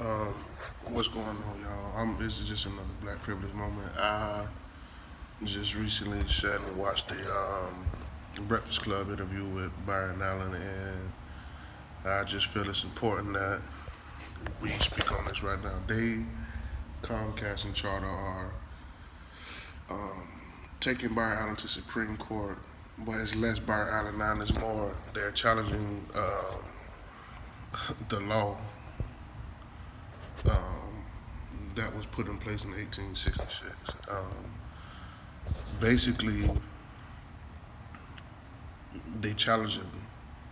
Um, what's going on, y'all? This is just another Black Privilege moment. I just recently sat and watched the Breakfast Club interview with Byron Allen, and I just feel it's important that we speak on this right now. Comcast, and Charter are um, taking Byron Allen to Supreme Court, but it's less Byron Allen now, it's more they're challenging the law um, that was put in place in 1866. Basically, they challenging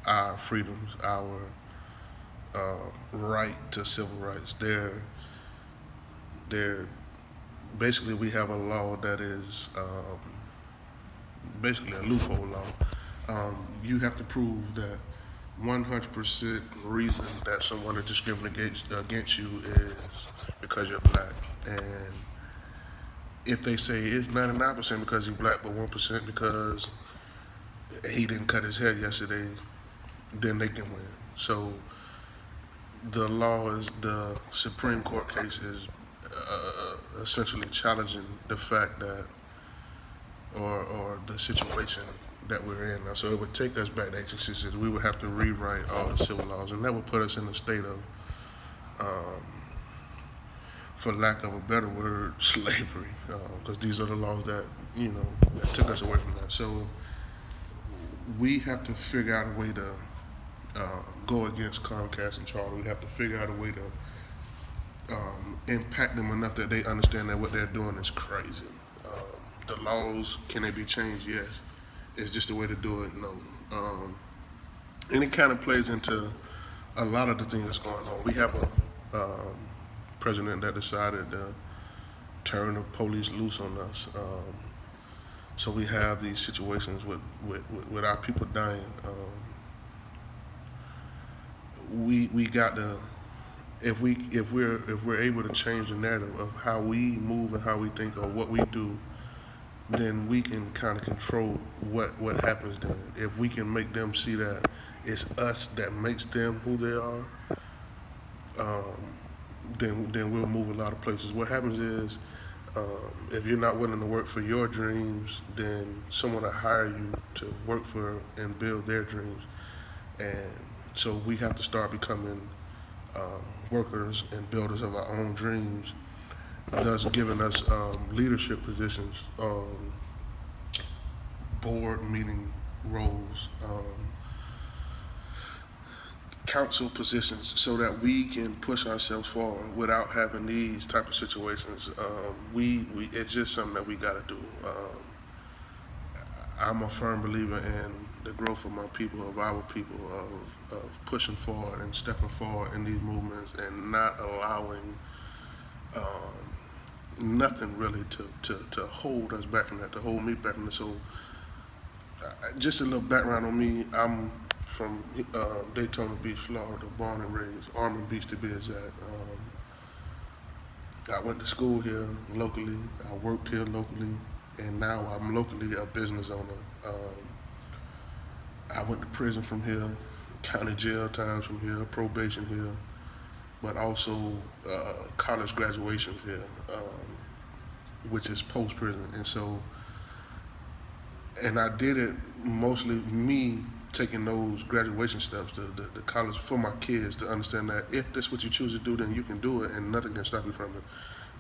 our freedoms, our right to civil rights. They're basically we have a law that is basically a loophole law. You have to prove that 100% reason that someone is discriminating against you is because you're black. And if they say it's 99% because he's black, but 1% because he didn't cut his hair yesterday, then they can win. So the law is the Supreme Court case is essentially challenging the fact that or the situation that we're in now. So it would take us back to 1866. We would have to rewrite all the civil laws, and that would put us in a state of, um, for lack of a better word, slavery, because these are the laws that that took us away from that. So we have to figure out a way to go against Comcast and Charter. We have to figure out a way to impact them enough that they understand that what they're doing is crazy. The laws, can they be changed? Yes. Is just the way to do it? No. And it kind of plays into a lot of the things that's going on. We have a president that decided to turn the police loose on us. So we have these situations with our people dying. We got to if we're able to change the narrative of how we move and how we think or what we do, then we can kind of control what happens. Then if we can make them see that it's us that makes them who they are, um, then we'll move a lot of places. What happens is if you're not willing to work for your dreams, then someone will hire you to work for and build their dreams. And so we have to start becoming workers and builders of our own dreams, thus giving us leadership positions, board meeting roles, council positions, so that we can push ourselves forward without having these type of situations. We it's just something that we got to do. I'm a firm believer in the growth of my people, of our people, of pushing forward and stepping forward in these movements and not allowing nothing really to hold us back from that, to hold me back from that. So, just a little background on me. I'm from Daytona Beach, Florida, born and raised, Ormond Beach to be exact. I went to school here locally. I worked here locally, and now I'm locally a business owner. I went to prison from here, county jail times from here, probation here, but also college graduations here, which is post prison. And so, and I did it mostly me taking those graduation steps to the college for my kids to understand that if that's what you choose to do, then you can do it, and nothing can stop you from it.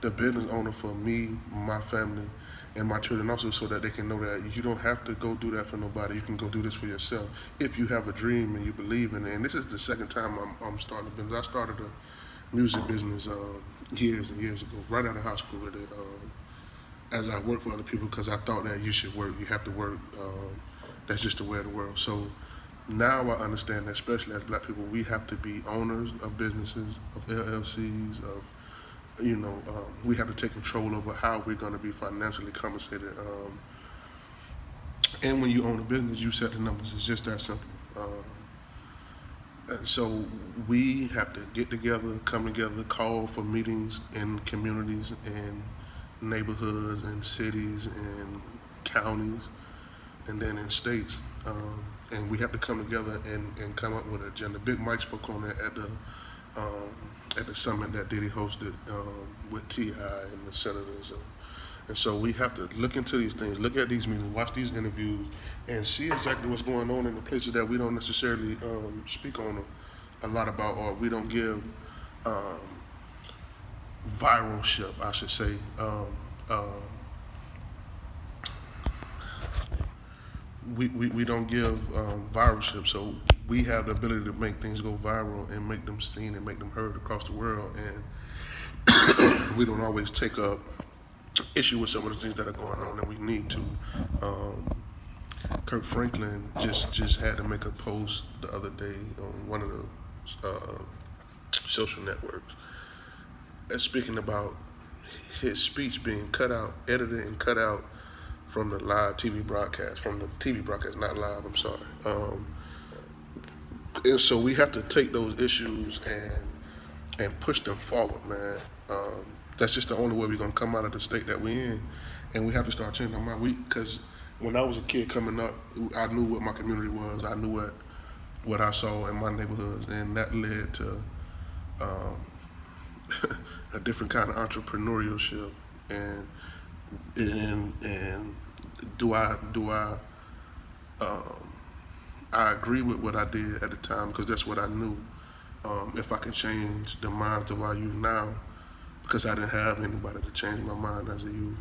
The business owner for me, my family, and my children also, so that they can know that you don't have to go do that for nobody. You can go do this for yourself if you have a dream and you believe in it. And this is the second time I'm starting a business. I started a music business years and years ago, right out of high school with it. As I worked for other people because I thought that you should work, you have to work. That's just the way of the world. So now I understand that, especially as black people, we have to be owners of businesses, of LLCs, of we have to take control over how we're going to be financially compensated. And when you own a business, you set the numbers. It's just that simple. And so we have to get together, come together, call for meetings in communities and neighborhoods and cities and counties and then in states. And we have to come together and come up with an agenda. Big Mike spoke on that at the um, at the summit that Diddy hosted with Ti and the senators. And so we have to look into these things, look at these meetings, watch these interviews, and see exactly what's going on in the places that we don't necessarily speak on a lot about, or we don't give um, viralship, I should say. Um, we don't give viralship, so we have the ability to make things go viral and make them seen and make them heard across the world. And we don't always take up issue with some of the things that are going on, and we need to. Kirk Franklin just had to make a post the other day on one of the social networks, and speaking about his speech being cut out, edited and cut out from the live TV broadcast, from the TV broadcast, not live. I'm sorry. And so we have to take those issues and push them forward, man. That's just the only way we're gonna come out of the state that we're in, and we have to start changing our mind. Because when I was a kid coming up, I knew what my community was. I knew what I saw in my neighborhoods, and that led to a different kind of entrepreneurship. And do I agree with what I did at the time, because that's what I knew. If I can change the minds of our youth now, because I didn't have anybody to change my mind as a youth.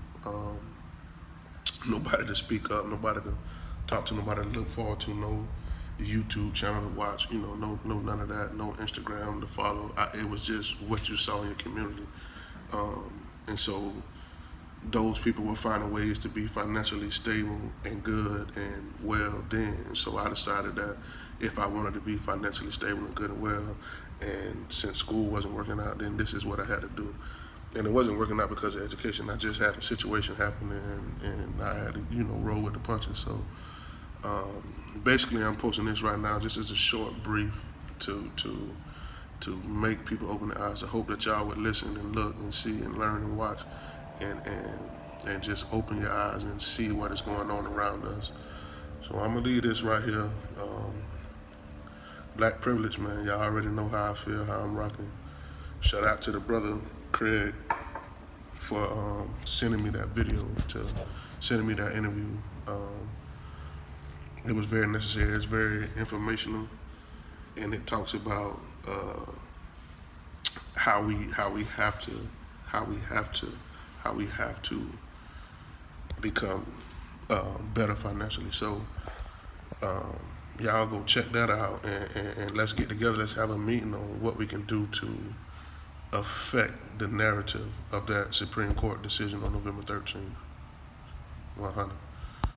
Nobody to speak up, nobody to talk to, nobody to look forward to, no YouTube channel to watch, no none of that, no Instagram to follow. It was just what you saw in your community. And so those people were finding ways to be financially stable and good and well then. And so I decided that if I wanted to be financially stable and good and well, and since school wasn't working out, then this is what I had to do. And it wasn't working out because of education. I just had a situation happen, and I had to, roll with the punches. So basically, I'm posting this right now just as a short brief to make people open their eyes. I hope that y'all would listen and look and see and learn and watch, and just open your eyes and see what is going on around us. So I'm gonna leave this right here. Black privilege, man. Y'all already know how I feel, how I'm rocking. Shout out to the brother Craig for sending me that video, to sending me that interview. It was very necessary. It's very informational, and it talks about how we have to become better financially. So y'all go check that out, and let's get together. Let's have a meeting on what we can do to affect the narrative of that Supreme Court decision on November 13th. 100.